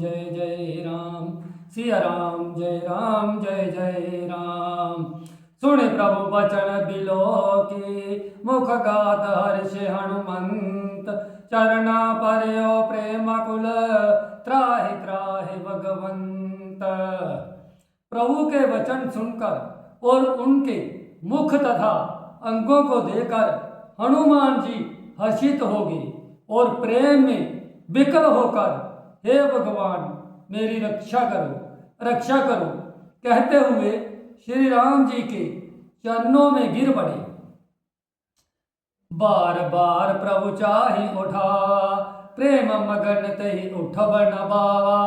जय जय राम, सिया राम जय जय राम। सुने प्रभु बचन बिलो की, मुख गात हर्ष हनुमंत। चरना पर्यो प्रेम कुल, त्राहि त्राहि भगवंत। प्रभु के वचन सुनकर और उनके मुख तथा अंगों को देखकर हनुमान जी हर्षित हो गए और प्रेम में विकल होकर, हे भगवान मेरी रक्षा करो कहते हुए श्री राम जी के चरणों में गिर पड़े। बार बार प्रभु चाहि उठा, प्रेम मगन तहि उठब न बावा।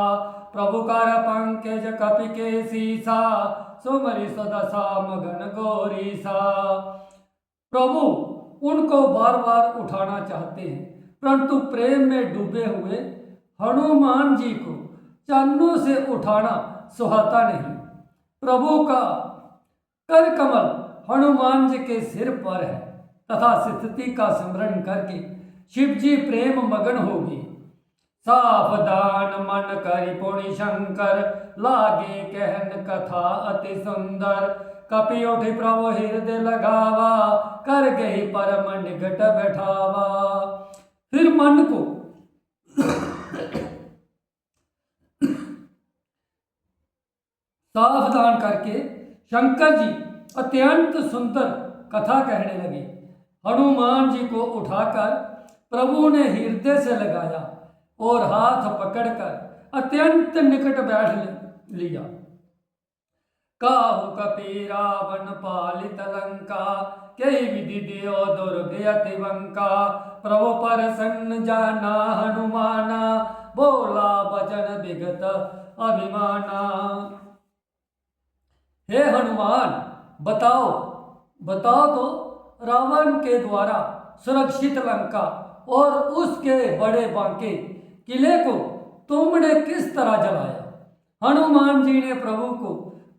प्रभु कर पंकज कपि के सीसा, सुमरि सदसा मगन गौरीसा। प्रभु उनको बार बार उठाना चाहते हैं, परंतु प्रेम में डूबे हुए हनुमान जी को चरणों से उठाना सुहाता नहीं। प्रभु का कर कमल हनुमान जी के सिर पर है तथा स्थिति का स्मरण करके शिव जी प्रेम मगन हो गए। सावधान मन करि पुनि शंकर, लागे कहन कथा अति सुंदर। कपि उठि प्रभु हृदय लगावा, कर गई परम निकट बैठावा। फिर मन को सावधान करके शंकर जी अत्यंत सुंदर कथा कहने लगे। हनुमान जी को उठाकर प्रभु ने हृदय से लगाया और हाथ पकड़कर अत्यंत निकट बैठ लिया। काहु कपि रावण पालित लंका, कई विधि दियो दुर्ग अति बंका। प्रभु प्रसन्न जाना हनुमाना, बोला वचन विगत अभिमाना। हे हनुमान बताओ तो रावण के द्वारा सुरक्षित लंका और उसके बड़े बांके किले को तुमने किस तरह जलाया। हनुमान जी ने प्रभु को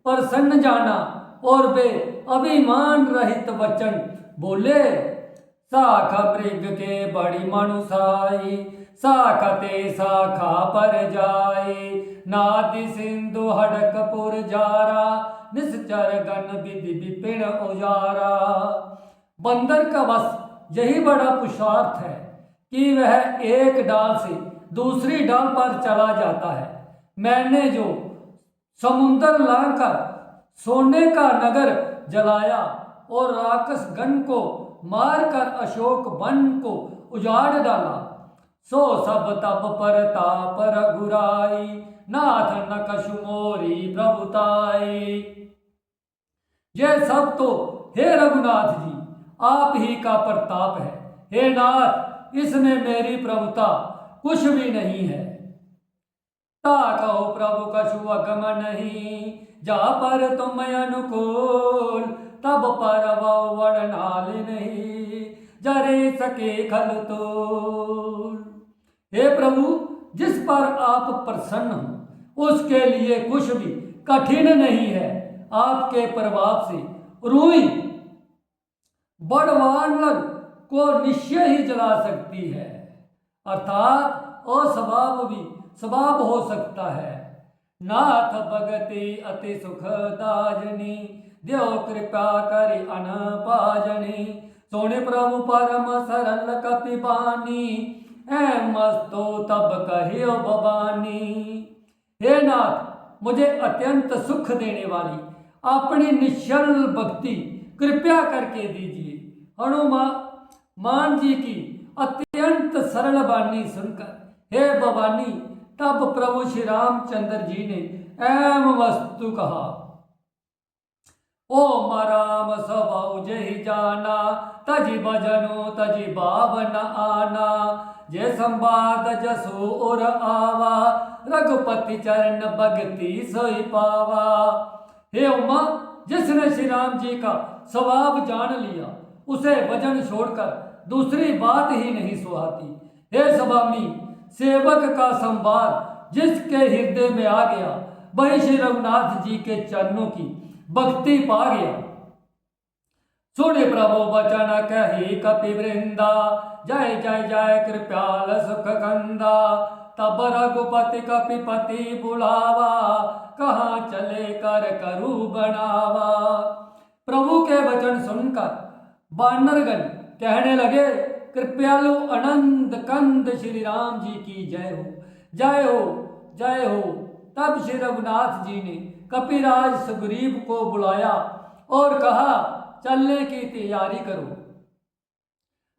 प्रसन्न जाना और वे अभिमान रहित वचन बोले। शाखा मृग के बड़ी मनुषाई, शाखा ते शाखा पर जाए। नादि सिंधु हड़कपुर जारा, निश्चर गण विधि विपिन उजारा। बंदर का बस यही बड़ा पुरुषार्थ है कि वह एक डाल से दूसरी डाल पर चला जाता है। मैंने जो समुद्र लांघकर सोने का नगर जलाया और राक्षस गण को मारकर अशोक वन को उजाड़ डाला, सो सब तप पर ताप रघुराई। नाथ न कछु मोरी प्रभुताई। यह सब तो हे रघुनाथ जी आप ही का प्रताप है। हे नाथ इसमें मेरी प्रभुता कुछ भी नहीं है। ता कहो प्रभु कछु अगम नहीं, जा पर तुम अनुकूल। तब पर वर्णाल नहीं, जरे सके खल तूल। हे प्रभु जिस पर आप प्रसन्न हो उसके लिए कुछ भी कठिन नहीं है। आपके प्रभाव से रूई बड़वानर को निश्चय ही जला सकती है, अर्थात अस्वभाव भी स्वभाव हो सकता है। नाथ भगति अति सुखदाजनी, देव कृपा करि अनपाजनी। सोने प्रभु परम सरल कपि बानी, ऐ मस्तो तब कहियो भवानी। हे नाथ मुझे अत्यंत सुख देने वाली अपनी निश्चल भक्ति कृपया करके दीजिए। हनुमान जी की अत्यंत सरल वाणी सुनकर हे भवानी तब प्रभु श्री रामचंद्र जी ने एम वस्तु कहा। ओम राम स्वभाव जहि जाना, तजि भजनो तजि भावन आना। जय संवाद जसो और आवा, रघुपति चरण भगति सोई पावा। हे उमा जिसने श्री राम जी का स्वभाव जान लिया उसे वचन छोड़कर दूसरी बात ही नहीं सुहाती। हे स्वामी सेवक का संवाद जिसके हृदय में आ गया वही श्री रघुनाथ जी के चरणों की भक्ति पा गया। सुने प्रभु वचन कही कपि वृंदा, जय जय जय कृपाल सुख कंदा। तब रघुपति कपिपति बुलावा, कहाँ चले कर करू बनावा। प्रभु के वचन सुनकर वानरगण कहने लगे, कृपालु अनंत कंद श्री राम जी की जय हो, जय हो, जय हो। तब श्री रघुनाथ जी ने कपिराज सुग्रीव को बुलाया और कहा, चलने की तैयारी करो।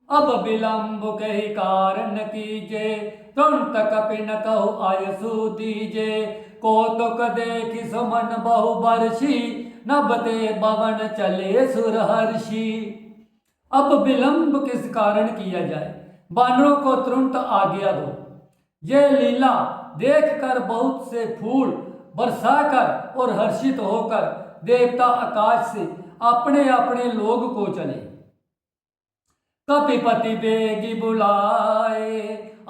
अब विलंब के कारण कीजे, तुरंत कपि न कहु आयसु दीजे। कौतुक देखि सुमन बहु बरसी, नभते भवन चले सुरहर्षि। अब विलंब किस कारण किया जाए, वानरों को तुरंत आज्ञा दो। ये लीला देखकर बहुत से फूल बरसाकर और हर्षित होकर देवता आकाश से अपने अपने लोग को चले। कपिपति बेगी बुलाए,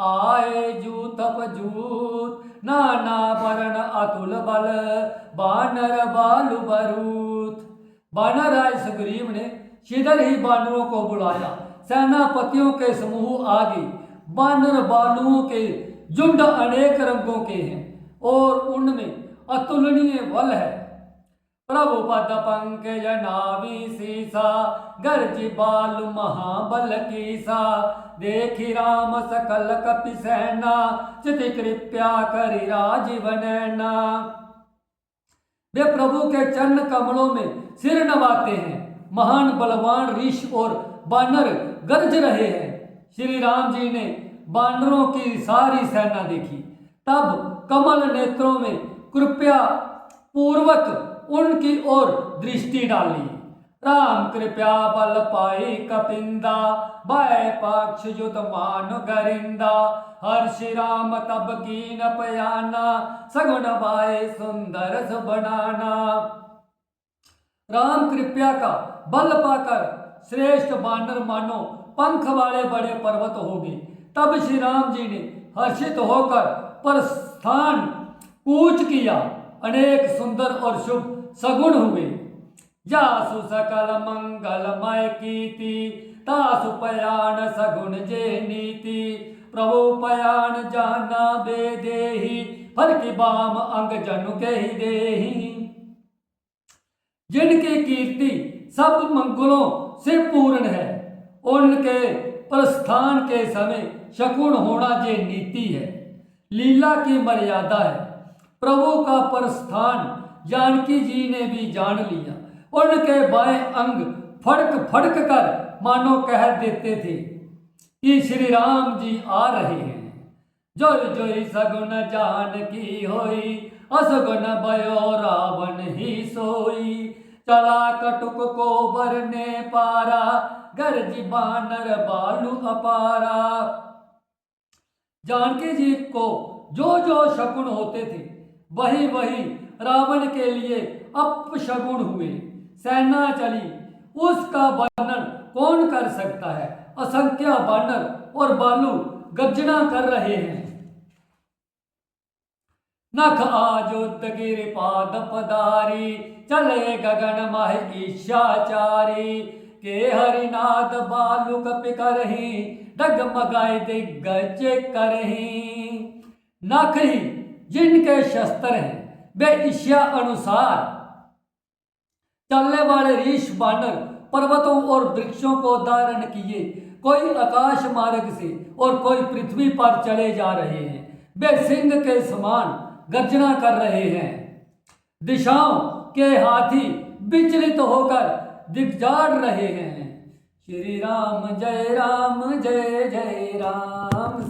आए जूतप जूत। नाना वरण अतुल बल, बानर बालु बरूत। बानर राज सुग्रीव ने शीघ्र ही बानरों को बुलाया। सेनापतियों के समूह आगे बानर बालुओं के झुंड अनेक रंगों के हैं और उनमें अतुलनीय बल है। प्रभु पद पंकज नावी सीसा, गर्ज बालु महाबल कीसा। देखी राम सकल कपि सेना, चिति कृपया करि राजीव नैना। वे प्रभु के चरण कमलों में सिर नवाते हैं। महान बलवान ऋषि और बानर गरज रहे हैं। श्री राम जी ने बानरों की सारी सेना देखी, तब कमल नेत्रों में कृपया पूर्वक उनकी ओर दृष्टि डाली। राम कृपया बल पाई कपिंदा, भय पक्ष युत मान गरिंदा। हर्षि राम तब कीन पयाना, सगुन बाय सुंदर बनाना। राम कृपया का बल पाकर श्रेष्ठ बानर मानो पंख वाले बड़े पर्वत हो गए। तब श्री राम जी ने हर्षित होकर प्रस्थान कूच किया। अनेक सुंदर और शुभ सगुण हुए। जासु सकल मंगलमय कीति, तासु पयान सगुण जे नीति। प्रभु पयान जाना बेदेही, फल की बाम अंग जनु के ही देही। जिनकी कीर्ति सब मंगलों से पूर्ण है, उनके प्रस्थान के समय शकुन होना जे नीति है, लीला की मर्यादा है। प्रभु का प्रस्थान जानकी जी ने भी जान लिया। उनके बाएं अंग फड़क फड़क कर मानो कह देते थे कि श्री राम जी आ रहे हैं। जोई जोई सगुन जान की होई, असगुन भयो रावण ही सोई। चला कटुक को बरने पारा, गरजी बानर बालू अपारा। जानकी जी को जो जो शकुन होते थे, वही वही रावण के लिए अपशगुन हुए। सेना चली, उसका वर्णन कौन कर सकता है। असंख्य बानर और बालू गर्जना कर रहे हैं। नख आजुत गिर पाद पदारी, चले गगन मह ईशाचारी। के हरिनाद बालू कपि करही, डगमगाए दिग्गज करही। नख ही जिनके शस्त्र हैं, वे ईर्ष्या अनुसार चलने वाले ऋष बानर पर्वतों और वृक्षों को धारण किए, कोई आकाश मार्ग से और कोई पृथ्वी पर चले जा रहे हैं। वे सिंह के समान गर्जना कर रहे हैं। दिशाओं के हाथी विचलित होकर दिग्जाड़ रहे हैं। श्री राम जय जय राम।